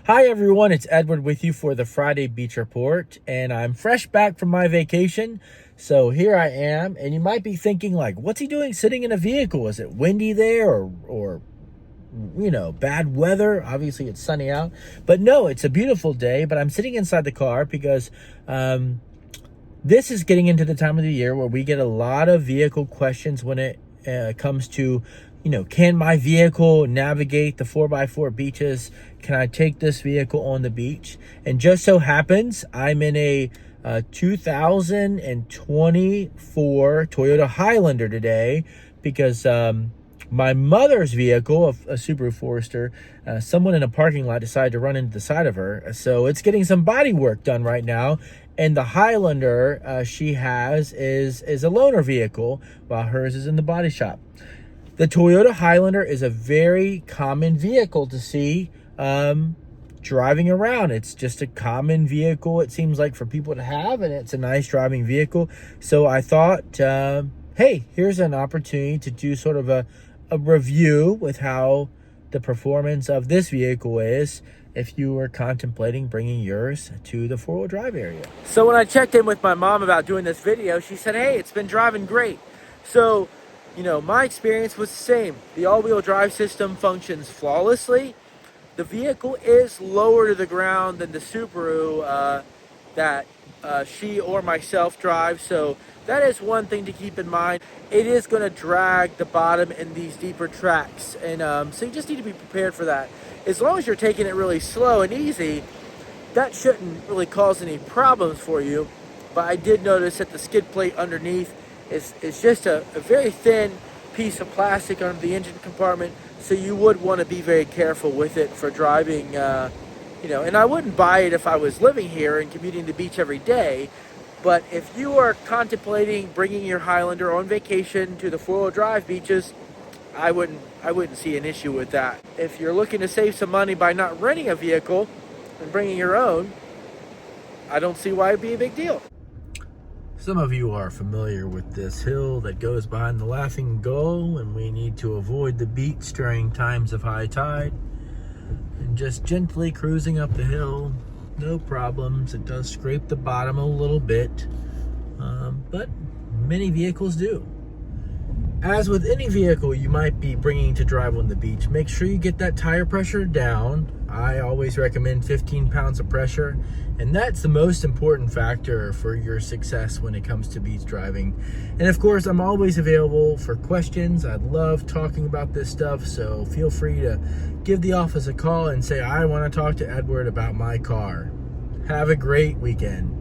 Hi everyone, it's Edward with you for the Friday Beach Report, and I'm fresh back from my vacation. So here I am, and you might be thinking like, what's he doing sitting in a vehicle? Is it windy there or bad weather? Obviously it's sunny out, but no, it's a beautiful day, but I'm sitting inside the car because this is getting into the time of the year where we get a lot of vehicle questions when it comes to, can my vehicle navigate the 4x4 beaches? Can I take this vehicle on the beach? And just so happens, I'm in a 2024 Toyota Highlander today because my mother's vehicle, a Subaru Forester, someone in a parking lot decided to run into the side of her. So it's getting some body work done right now. And the Highlander she has is a loaner vehicle, while hers is in the body shop. The Toyota Highlander is a very common vehicle to see driving around. It's just a common vehicle, it seems like, for people to have, and it's a nice driving vehicle. So I thought, hey, here's an opportunity to do sort of a review with how the performance of this vehicle is if you were contemplating bringing yours to the four-wheel drive area. So when I checked in with my mom about doing this video, she said, hey, it's been driving great. So, my experience was the same. The all-wheel drive system functions flawlessly. The vehicle is lower to the ground than the Subaru that she or myself drive, so that is one thing to keep in mind. It is going to drag the bottom in these deeper tracks, and so you just need to be prepared for that. As long as you're taking it really slow and easy, that shouldn't really cause any problems for you. But I did notice that the skid plate underneath is just a very thin piece of plastic under the engine compartment, so you would want to be very careful with it for driving, and I wouldn't buy it if I was living here and commuting to the beach every day. But if you are contemplating bringing your Highlander on vacation to the four-wheel drive beaches, I wouldn't see an issue with that. If you're looking to save some money by not renting a vehicle and bringing your own, I don't see why it'd be a big deal. Some of you are familiar with this hill that goes behind the Laughing Gull, and we need to avoid the beach during times of high tide. And just gently cruising up the hill, no problems. It does scrape the bottom a little bit, but many vehicles do. As with any vehicle you might be bringing to drive on the beach, make sure you get that tire pressure down. I always recommend 15 pounds of pressure, and that's the most important factor for your success when it comes to beach driving. And of course, I'm always available for questions. I love talking about this stuff, so feel free to give the office a call and say, I want to talk to Edward about my car. Have a great weekend.